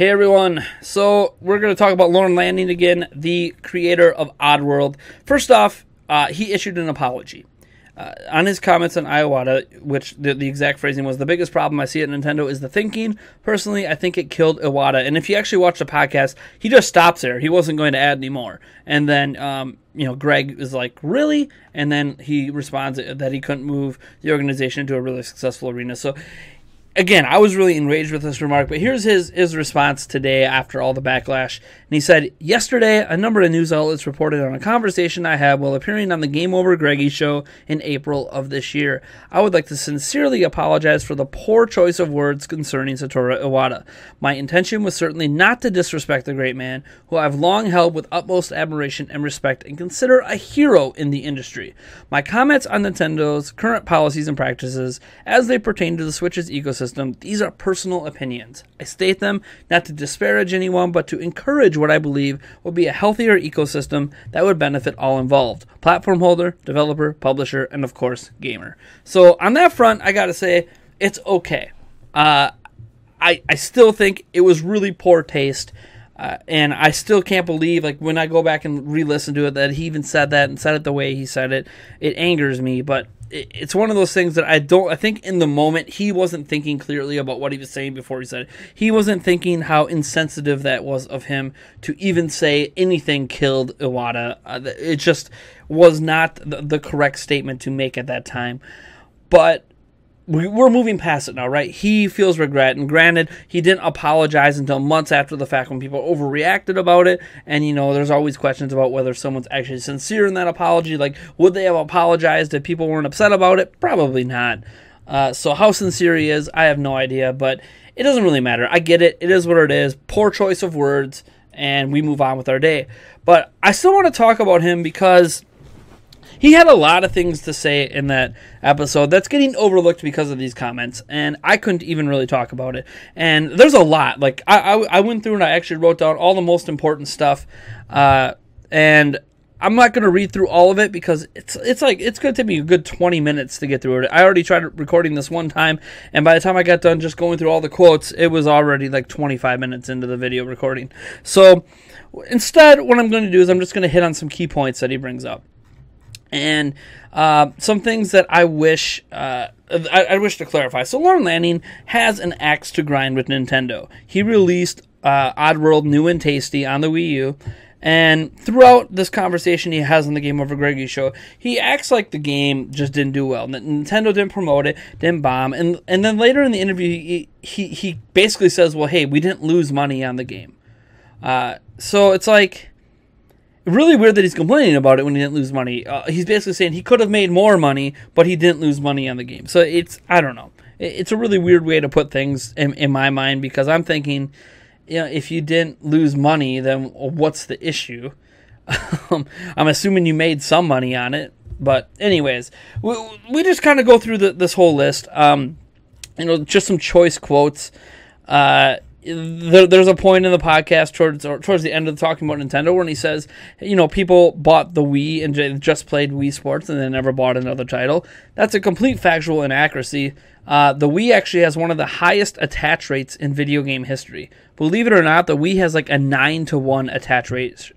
Hey everyone, so we're going to talk about Lorne Lanning again, the creator of Oddworld. First off, he issued an apology. On his comments on Iwata, which the exact phrasing was, the biggest problem I see at Nintendo is the thinking. Personally, I think it killed Iwata. And if you actually watch the podcast, he just stops there. He wasn't going to add any more. And then, Greg is like, really? And then he responds that he couldn't move the organization into a really successful arena. So, again, I was really enraged with this remark, but here's his response today after all the backlash. And he said, yesterday, a number of news outlets reported on a conversation I had while appearing on the Game Over Greggy show in April of this year. I would like to sincerely apologize for the poor choice of words concerning Satoru Iwata. My intention was certainly not to disrespect the great man, who I've long held with utmost admiration and respect and consider a hero in the industry. My comments on Nintendo's current policies and practices as they pertain to the Switch's ecosystem, these are personal opinions. I state them not to disparage anyone, but to encourage what I believe will be a healthier ecosystem that would benefit all involved. Platform holder, developer, publisher, and of course, gamer. So on that front, I gotta say, it's okay. I still think it was really poor taste. And I still can't believe, like, when I go back and re-listen to it, that he even said that and said it the way he said it. It angers me, but it's one of those things that I think in the moment he wasn't thinking clearly about what he was saying before he said it. He wasn't thinking how insensitive that was of him to even say anything killed Iwata. It just was not the correct statement to make at that time. But we're moving past it now, right? He feels regret, and granted, he didn't apologize until months after the fact when people overreacted about it, and, there's always questions about whether someone's actually sincere in that apology. Like, would they have apologized if people weren't upset about it? Probably not. So how sincere he is, I have no idea, but it doesn't really matter. I get it. It is what it is. Poor choice of words, and we move on with our day. But I still want to talk about him because he had a lot of things to say in that episode that's getting overlooked because of these comments, and I couldn't even really talk about it. And there's a lot. Like, I went through and I actually wrote down all the most important stuff, and I'm not going to read through all of it because it's going to take me a good 20 minutes to get through it. I already tried recording this one time, and by the time I got done just going through all the quotes, it was already like 25 minutes into the video recording. So instead, what I'm going to do is I'm just going to hit on some key points that he brings up. And some things that I wish to clarify. So Lorne Lanning has an axe to grind with Nintendo. He released Oddworld New and Tasty on the Wii U, and throughout this conversation he has on the Game Over Greggy show, he acts like the game just didn't do well. Nintendo didn't promote it, didn't bomb, and then later in the interview he basically says, well, hey, we didn't lose money on the game. So it's like really weird that he's complaining about it when he didn't lose money. He's basically saying he could have made more money, but he didn't lose money on the game. So I don't know. It's a really weird way to put things in my mind, because I'm thinking, if you didn't lose money, then what's the issue? I'm assuming you made some money on it. But anyways, we just kind of go through this whole list. Just some choice quotes. There's a point in the podcast towards the end of talking about Nintendo when he says, people bought the Wii and just played Wii Sports and they never bought another title. That's a complete factual inaccuracy. The Wii actually has one of the highest attach rates in video game history. Believe it or not, the Wii has like a 9-to-1 attach rate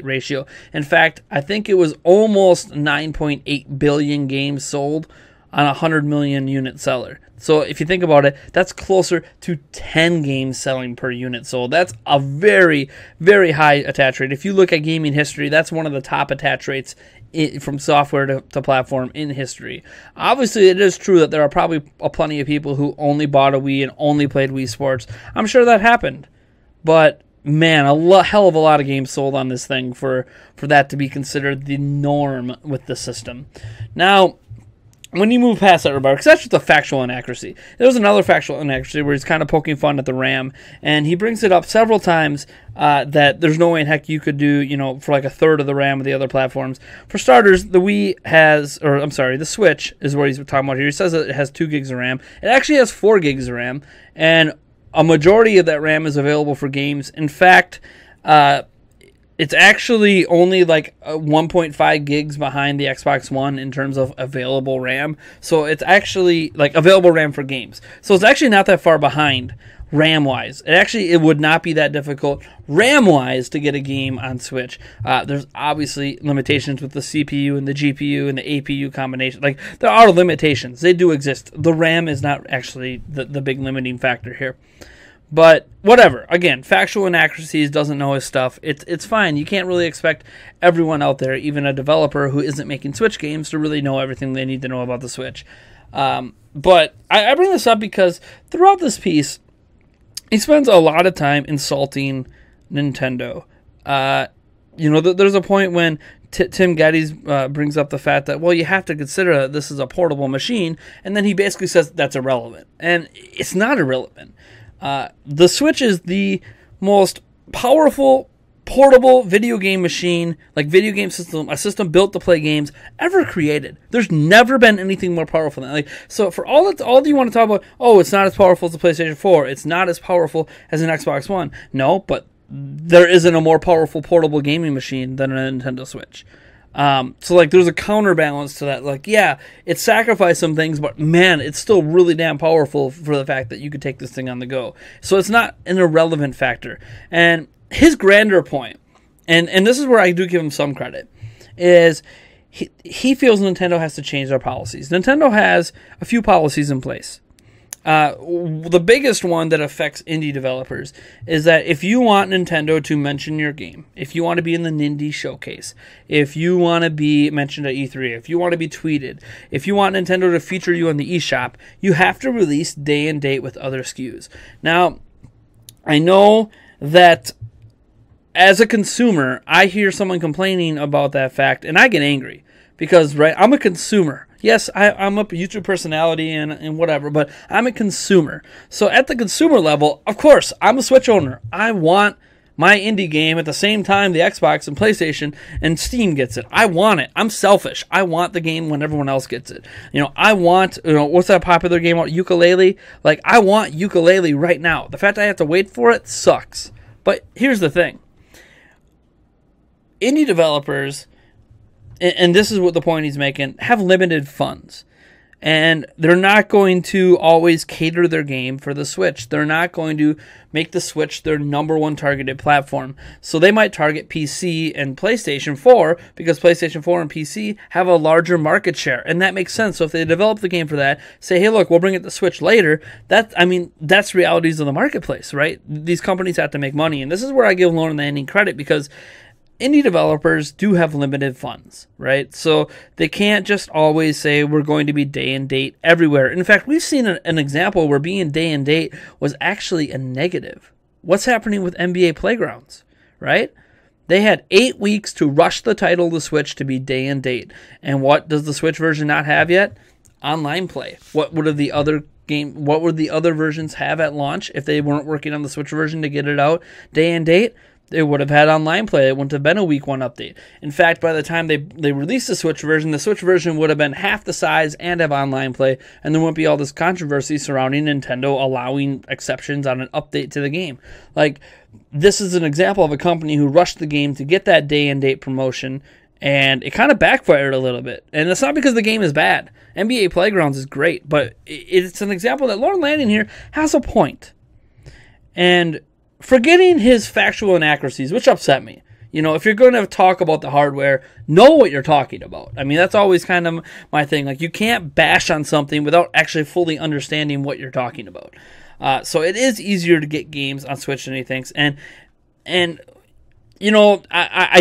ratio. In fact, I think it was almost 9.8 billion games sold on a 100 million unit seller. So if you think about it, that's closer to 10 games selling per unit sold. That's a very, very high attach rate. If you look at gaming history, that's one of the top attach rates from software to platform in history. Obviously, it is true that there are probably plenty of people who only bought a Wii and only played Wii Sports. I'm sure that happened. But man, hell of a lot of games sold on this thing for that to be considered the norm with the system. Now, when you move past that remark, because that's just a factual inaccuracy. There's another factual inaccuracy where he's kind of poking fun at the RAM, and he brings it up several times that there's no way in heck you could do, for like a third of the RAM of the other platforms. For starters, the Switch is what he's talking about here. He says that it has 2 gigs of RAM. It actually has 4 gigs of RAM, and a majority of that RAM is available for games. In fact, it's actually only like 1.5 gigs behind the Xbox One in terms of available RAM. So it's actually like available RAM for games. So it's actually not that far behind RAM-wise. It would not be that difficult RAM-wise to get a game on Switch. There's obviously limitations with the CPU and the GPU and the APU combination. Like, there are limitations. They do exist. The RAM is not actually the big limiting factor here. But whatever. Again, factual inaccuracies, doesn't know his stuff. It's fine. You can't really expect everyone out there, even a developer who isn't making Switch games, to really know everything they need to know about the Switch. But I bring this up because throughout this piece, he spends a lot of time insulting Nintendo. There's a point when Tim Geddes brings up the fact that, well, you have to consider that this is a portable machine, and then he basically says that's irrelevant. And it's not irrelevant. The Switch is the most powerful portable video game machine, like video game system, a system built to play games ever created. There's never been anything more powerful than that. Like, so for all you want to talk about, oh, it's not as powerful as the PlayStation 4, it's not as powerful as an Xbox One. No, but there isn't a more powerful portable gaming machine than a Nintendo Switch. So like there's a counterbalance to that. Like, yeah, it sacrificed some things, but man, it's still really damn powerful for the fact that you could take this thing on the go. So it's not an irrelevant factor. And his grander point, and this is where I do give him some credit, is he feels Nintendo has to change their policies. Nintendo has a few policies in place. The biggest one that affects indie developers is that if you want Nintendo to mention your game, if you want to be in the Nindy showcase, if you want to be mentioned at E3, if you want to be tweeted, if you want Nintendo to feature you on the eShop, you have to release day and date with other SKUs. Now, I know that as a consumer, I hear someone complaining about that fact, and I get angry because, right, I'm a consumer. Yes, I'm a YouTube personality and whatever, but I'm a consumer. So at the consumer level, of course, I'm a Switch owner. I want my indie game at the same time the Xbox and PlayStation and Steam gets it. I want it. I'm selfish. I want the game when everyone else gets it. I want, what's that popular game called? Yooka-Laylee? Like, I want Yooka-Laylee right now. The fact I have to wait for it sucks. But here's the thing. Indie developers, and this is what the point he's making, have limited funds. And they're not going to always cater their game for the Switch. They're not going to make the Switch their number one targeted platform. So they might target PC and PlayStation 4 because PlayStation 4 and PC have a larger market share. And that makes sense. So if they develop the game for that, say, hey, look, we'll bring it to Switch later. That's realities of the marketplace, right? These companies have to make money. And this is where I give Lorne Landing credit because indie developers do have limited funds, right? So they can't just always say we're going to be day and date everywhere. In fact, we've seen an example where being day and date was actually a negative. What's happening with NBA Playgrounds, right? They had 8 weeks to rush the title of the Switch to be day and date. And what does the Switch version not have yet? Online play. What would the other versions have at launch if they weren't working on the Switch version to get it out day and date? They would have had online play. It wouldn't have been a week one update. In fact, by the time they released the Switch version would have been half the size and have online play, and there wouldn't be all this controversy surrounding Nintendo allowing exceptions on an update to the game. Like, this is an example of a company who rushed the game to get that day and date promotion, and it kind of backfired a little bit. And it's not because the game is bad. NBA Playgrounds is great, but it's an example that Lorne Landing here has a point. And forgetting his factual inaccuracies, which upset me. If you're going to talk about the hardware, know what you're talking about. I mean, that's always kind of my thing. Like, you can't bash on something without actually fully understanding what you're talking about. So it is easier to get games on Switch than he thinks. And I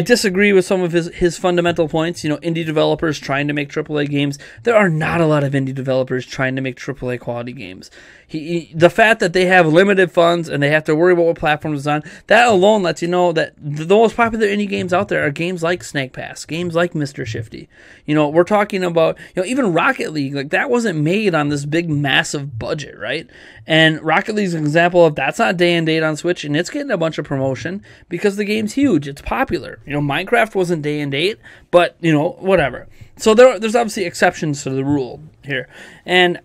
disagree with some of his fundamental points. Indie developers trying to make AAA games. There are not a lot of indie developers trying to make AAA quality games. The fact that they have limited funds and they have to worry about what platform it's on, that alone lets you know that the most popular indie games out there are games like Snake Pass, games like Mr. Shifty. We're talking about, even Rocket League, like that wasn't made on this big, massive budget, right? And Rocket League's an example of that's not day and date on Switch, and it's getting a bunch of promotion because the game's huge. It's popular. Minecraft wasn't day and date, but, whatever. So there's obviously exceptions to the rule here. And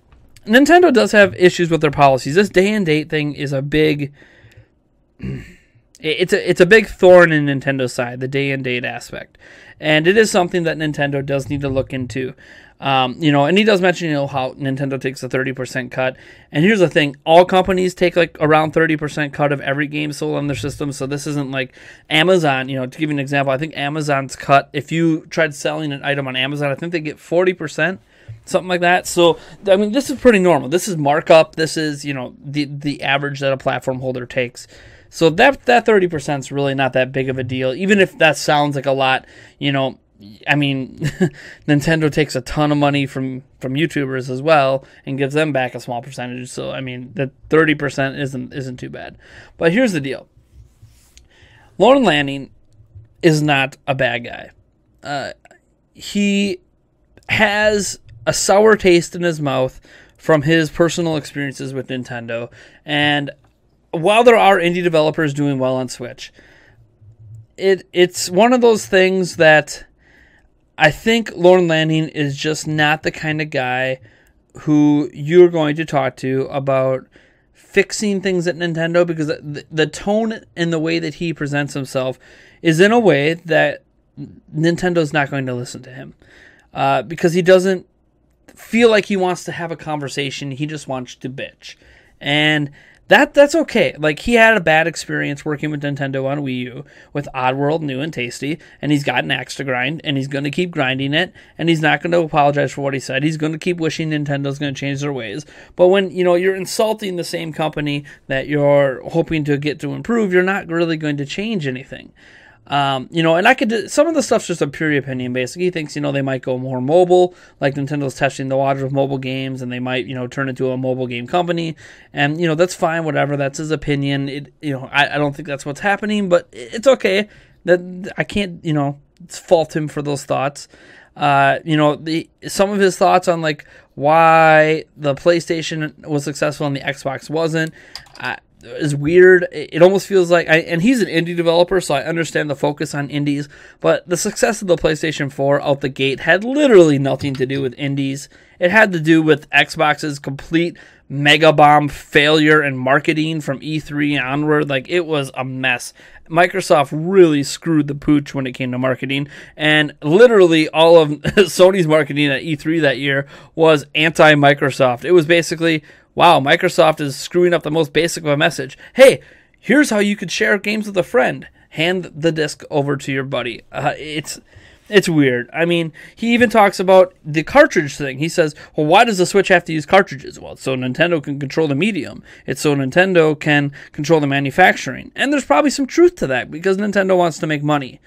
Nintendo does have issues with their policies. This day and date thing is a big it's a big thorn in Nintendo's side, the day and date aspect, and it is something that Nintendo does need to look into. And he does mention, how Nintendo takes a 30% cut. And here's the thing, all companies take like around 30% cut of every game sold on their system. So this isn't like Amazon, to give you an example, I think Amazon's cut, if you tried selling an item on Amazon, I think they get 40%, something like that. So, I mean, this is pretty normal. This is markup. This is, the average that a platform holder takes. So that 30% is really not that big of a deal, even if that sounds like a lot, I mean, Nintendo takes a ton of money from YouTubers as well and gives them back a small percentage. So, I mean, the 30% isn't too bad. But here's the deal. Lorne Lanning is not a bad guy. He has a sour taste in his mouth from his personal experiences with Nintendo. And while there are indie developers doing well on Switch, it's one of those things that I think Lorne Lanning is just not the kind of guy who you're going to talk to about fixing things at Nintendo, because the tone and the way that he presents himself is in a way that Nintendo's not going to listen to him, because he doesn't feel like he wants to have a conversation. He just wants to bitch. And that's okay. Like, he had a bad experience working with Nintendo on Wii U with Oddworld, New and Tasty, and he's got an axe to grind, and he's going to keep grinding it, and he's not going to apologize for what he said. He's going to keep wishing Nintendo's going to change their ways. But when, you're insulting the same company that you're hoping to get to improve, you're not really going to change anything. And I could, some of the stuff's just a pure opinion. Basically, he thinks, they might go more mobile, like Nintendo's testing the waters with mobile games, and they might, turn into a mobile game company. And, that's fine, whatever. That's his opinion. I don't think that's what's happening, but it's okay. That I can't, fault him for those thoughts. Some of his thoughts on like why the PlayStation was successful and the Xbox wasn't, is weird. It almost feels like, and he's an indie developer, so I understand the focus on indies, but the success of the PlayStation 4 out the gate had literally nothing to do with indies. It had to do with Xbox's complete mega bomb failure in marketing from E3 onward. Like, it was a mess. Microsoft really screwed the pooch when it came to marketing, and literally all of Sony's marketing at E3 that year was anti-Microsoft. It was basically, wow, Microsoft is screwing up the most basic of a message. Hey, here's how you could share games with a friend. Hand the disc over to your buddy. It's weird. I mean, he even talks about the cartridge thing. He says, well, why does the Switch have to use cartridges? Well, it's so Nintendo can control the medium. It's so Nintendo can control the manufacturing. And there's probably some truth to that, because Nintendo wants to make money.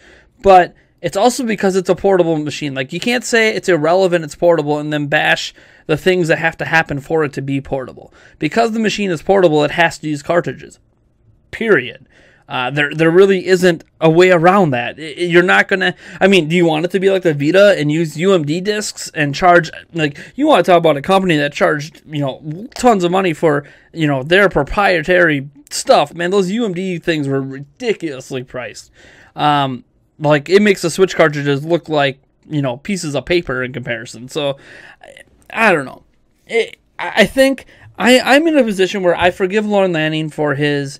But it's also because it's a portable machine. Like, you can't say it's irrelevant, it's portable, and then bash the things that have to happen for it to be portable. Because the machine is portable, it has to use cartridges. Period. There really isn't a way around that. You're not going to... I mean, do you want it to be like the Vita and use UMD discs and charge... Like, you want to talk about a company that charged, tons of money for, their proprietary stuff. Man, those UMD things were ridiculously priced. Like, it makes the Switch cartridges look like, pieces of paper in comparison. So, I don't know. I think I'm in a position where I forgive Lorne Lanning for his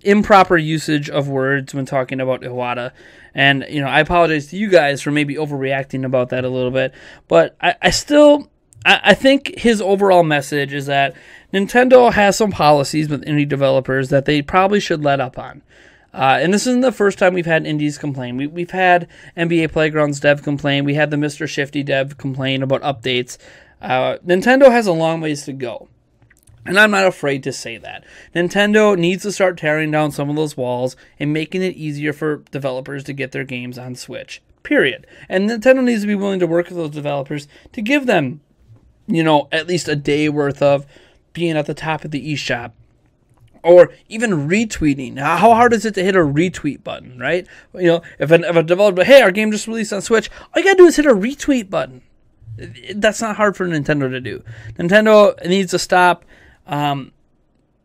improper usage of words when talking about Iwata. And, I apologize to you guys for maybe overreacting about that a little bit. But I think his overall message is that Nintendo has some policies with indie developers that they probably should let up on. And this isn't the first time we've had indies complain. We've had NBA Playgrounds dev complain. We had the Mr. Shifty dev complain about updates. Nintendo has a long ways to go. And I'm not afraid to say that. Nintendo needs to start tearing down some of those walls and making it easier for developers to get their games on Switch. Period. And Nintendo needs to be willing to work with those developers to give them, at least a day worth of being at the top of the eShop. Or even retweeting. How hard is it to hit a retweet button, right? If a developer, hey, our game just released on Switch, all you gotta do is hit a retweet button. That's not hard for Nintendo to do. Nintendo needs to stop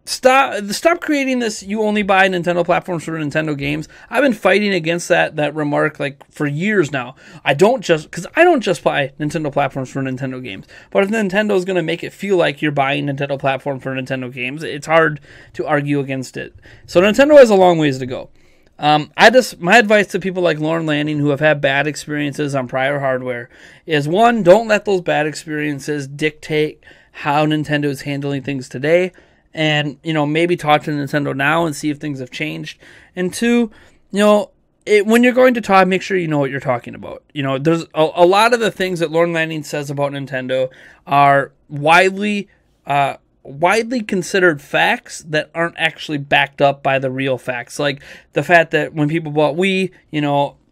Stop creating this. You only buy Nintendo platforms for Nintendo games. I've been fighting against that remark like for years now. I don't just buy Nintendo platforms for Nintendo games. But if Nintendo is going to make it feel like you're buying Nintendo platform for Nintendo games, it's hard to argue against it. So Nintendo has a long ways to go. My advice to people like Lauren Lanning who have had bad experiences on prior hardware is, one, don't let those bad experiences dictate how Nintendo is handling things today. And, maybe talk to Nintendo now and see if things have changed. And two, when you're going to talk, make sure you know what you're talking about. There's a lot of the things that Lauren Lanning says about Nintendo are widely considered facts that aren't actually backed up by the real facts. Like the fact that when people bought Wii,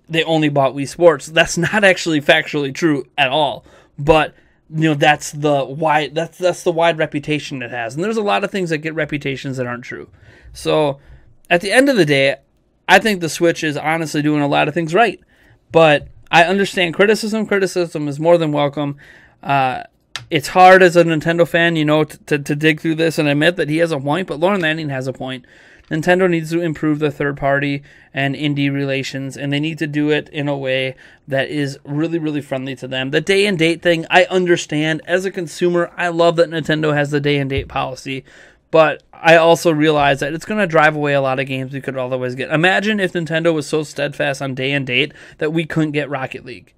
they only bought Wii Sports. That's not actually factually true at all. But that's the wide reputation it has. And there's a lot of things that get reputations that aren't true. So at the end of the day, I think the Switch is honestly doing a lot of things right. But I understand criticism. Criticism is more than welcome. It's hard as a Nintendo fan, to dig through this and admit that he has a point, but Lauren Lanning has a point. Nintendo needs to improve the third-party and indie relations, and they need to do it in a way that is really, really friendly to them. The day-and-date thing, I understand. As a consumer, I love that Nintendo has the day-and-date policy, but I also realize that it's going to drive away a lot of games we could otherwise get. Imagine if Nintendo was so steadfast on day-and-date that we couldn't get Rocket League.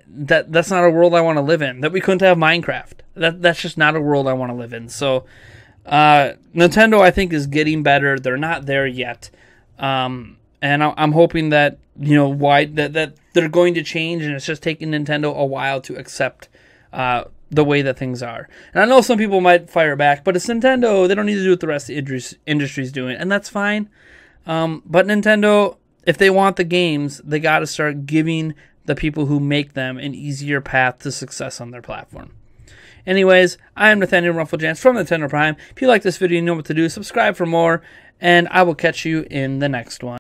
That's not a world I want to live in. That we couldn't have Minecraft. That's just not a world I want to live in. So Nintendo, I think, is getting better. They're not there yet, and I'm hoping that that they're going to change, and it's just taking Nintendo a while to accept the way that things are. And I know some people might fire back, but it's Nintendo. They don't need to do what the rest of the industry's doing, and that's fine. But Nintendo, if they want the games, they got to start giving the people who make them an easier path to success on their platform. Anyways, I am Nathaniel Rufflejans from Nintendo Prime. If you like this video, you know what to do. Subscribe for more, and I will catch you in the next one.